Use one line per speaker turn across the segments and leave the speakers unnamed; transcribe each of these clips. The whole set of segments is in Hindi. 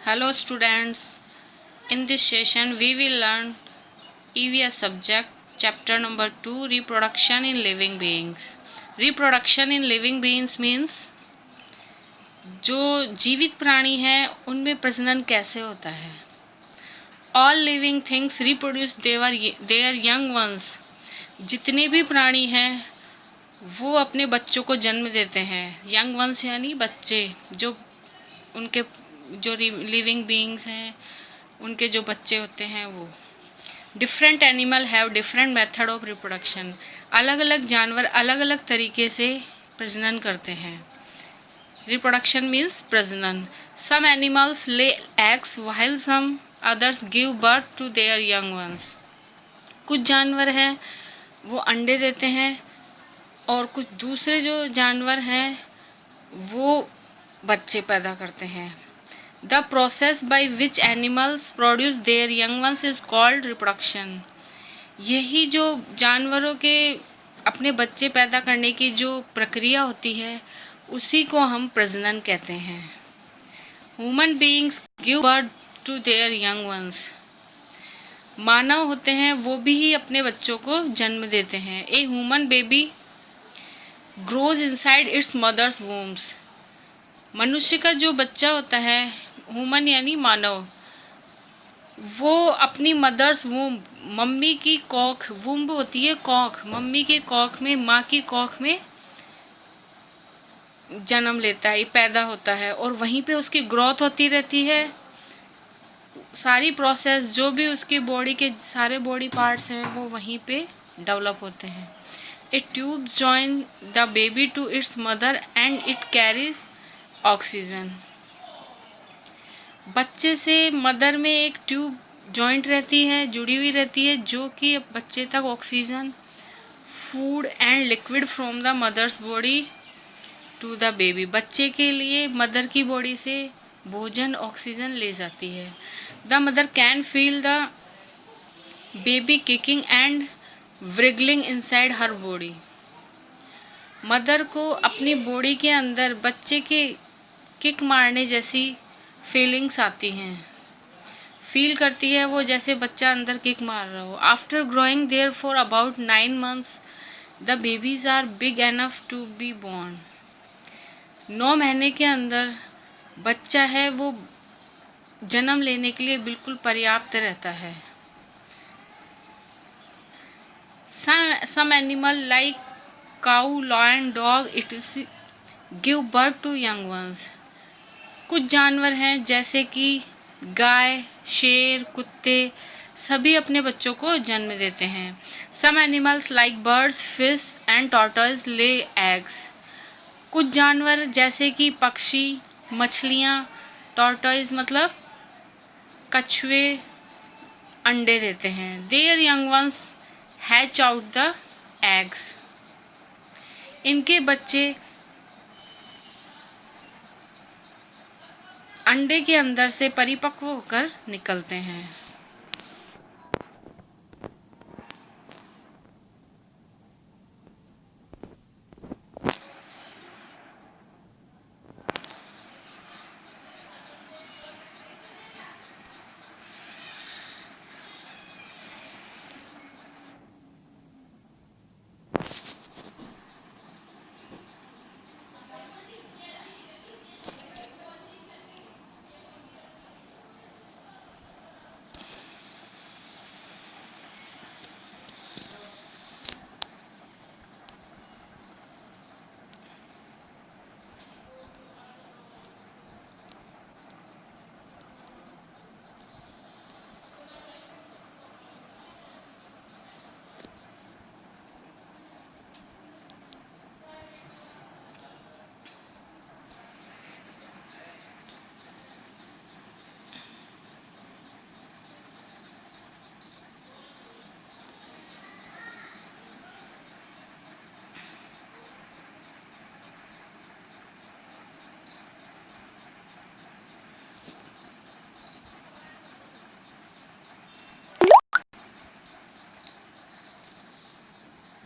Hello students, in this session we will learn EVS subject chapter number 2 reproduction in living beings. Reproduction in living beings means जो जीवित प्राणी हैं उनमें प्रजनन कैसे होता है. All living things reproduce their young ones. जितने भी प्राणी हैं वो अपने बच्चों को जन्म देते हैं. यंग वंस यानी बच्चे, जो उनके जो लिविंग बीइंग्स हैं उनके जो बच्चे होते हैं वो. Different animal have different method of reproduction. अलग अलग जानवर अलग अलग तरीके से प्रजनन करते हैं. रिप्रोडक्शन मीन्स प्रजनन. Some animals lay eggs while some others give birth to their young ones. कुछ जानवर हैं वो अंडे देते हैं और कुछ दूसरे जो जानवर हैं वो बच्चे पैदा करते हैं. The process by which animals produce their young ones is called reproduction. यही जो जानवरों के अपने बच्चे पैदा करने की जो प्रक्रिया होती है उसी को हम प्रजनन कहते हैं. Human beings give birth to their young ones. मानव होते हैं वो भी अपने बच्चों को जन्म देते हैं. A human baby grows inside its mother's wombs. मनुष्य का जो बच्चा होता है, ह्यूमन यानी मानव, वो अपनी मदर्स वूम्ब, मम्मी की कोख, वूम्ब होती है कोख, मम्मी के कोख में, माँ की कोख में जन्म लेता है, पैदा होता है और वहीं पे उसकी ग्रोथ होती रहती है. सारी प्रोसेस जो भी उसकी बॉडी के सारे बॉडी पार्ट्स हैं वो वहीं पे डेवलप होते हैं. A tube join the baby to its mother and it carries oxygen. बच्चे से मदर में एक ट्यूब जॉइंट रहती है, जुड़ी हुई रहती है, जो कि बच्चे तक oxygen, food and liquid from the mother's body to the baby. बच्चे के लिए मदर की बॉडी से भोजन, ऑक्सीजन ले जाती है. The mother can feel the baby kicking and wriggling inside her body. Mother को अपनी बॉडी के अंदर बच्चे के किक मारने जैसी फीलिंग्स आती हैं. फील करती है वो जैसे बच्चा अंदर किक मार रहा हो. After growing there for about 9 months the babies are big enough to be born. 9 महीने के अंदर बच्चा है वो जन्म लेने के लिए बिल्कुल पर्याप्त रहता है. Some animal like cow, lion, dog it give birth to young ones. कुछ जानवर हैं जैसे कि गाय, शेर, कुत्ते, सभी अपने बच्चों को जन्म देते हैं. Some animals like birds, fish and tortoise lay eggs. कुछ जानवर जैसे कि पक्षी, मछलियाँ, टॉर्टोइज मतलब कछुए अंडे देते हैं. There young once hatch out the eggs. इनके बच्चे अंडे के अंदर से परिपक्व होकर निकलते हैं.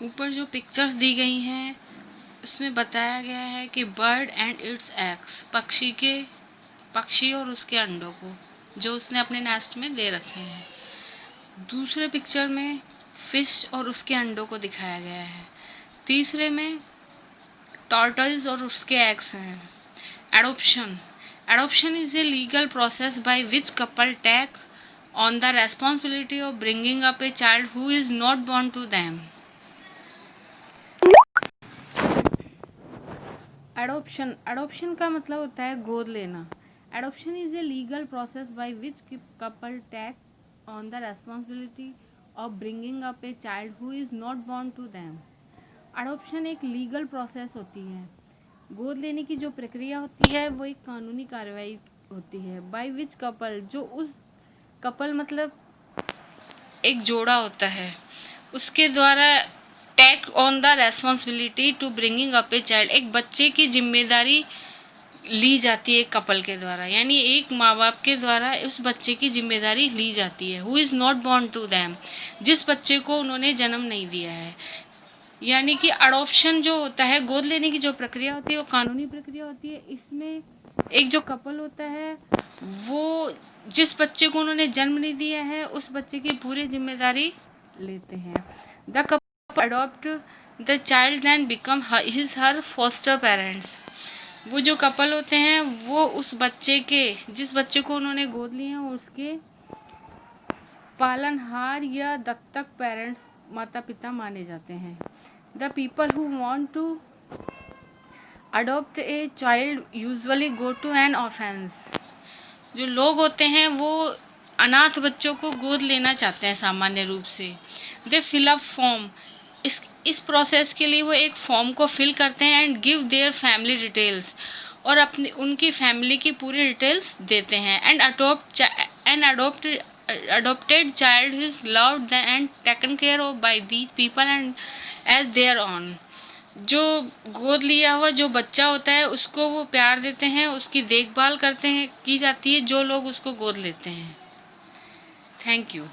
ऊपर जो पिक्चर्स दी गई हैं उसमें बताया गया है कि बर्ड एंड इट्स एग्स, पक्षी के पक्षी और उसके अंडों को जो उसने अपने नेस्ट में दे रखे हैं। दूसरे पिक्चर में फिश और उसके अंडों को दिखाया गया है। तीसरे में टॉर्टोइज और उसके एग्स हैं। Adoption is a legal process by which couple take on the responsibility of bringing up a child who is not born to them. Adoption का मतलब होता है गोद लेना। Adoption is a legal process by which couple take on the responsibility of bringing up a child who is not born to them. Adoption एक लीगल प्रोसेस होती है। गोद लेने की जो प्रक्रिया होती है वो एक कानूनी कार्रवाई होती है। बाय विच कपल, जो उस कपल मतलब एक जोड़ा होता है, उसके द्वारा take on the responsibility to bringing up a child, एक बच्चे की जिम्मेदारी ली जाती है एक कपल के द्वारा, यानी एक माँ बाप के द्वारा उस बच्चे की जिम्मेदारी ली जाती है। Who is not born to them, जिस बच्चे को उन्होंने जन्म नहीं दिया है। यानी कि अडॉप्शन जो होता है, गोद लेने की जो प्रक्रिया होती है वो कानूनी प्रक्रिया होती है। इसमें एक जो कपल होता है वो जिस बच्चे को उन्होंने जन्म नहीं दिया है उस बच्चे की पूरी जिम्मेदारी लेते हैं। The couple adopt the child and become his her foster parents, वो जो कपल होते हैं वो उस बच्चे के, जिस बच्चे को उन्होंने गोद लिया है उसके पालनहार या दत्तक पेरेंट्स, माता पिता माने जाते हैं। The people who want to adopt a child usually go to an orphanage. जो लोग होते हैं वो अनाथ बच्चों को गोद लेना चाहते हैं सामान्य रूप से। They fill up form. इस प्रोसेस के लिए वो एक फॉर्म को फिल करते हैं and give their family details, और अपनी उनकी फैमिली की पूरी डिटेल्स देते हैं। And adopted child is loved and taken care of by these people and as their own. जो गोद लिया हुआ जो बच्चा होता है उसको वो प्यार देते हैं, उसकी देखभाल करते हैं की जाती है जो लोग उसको गोद लेते हैं। Thank you.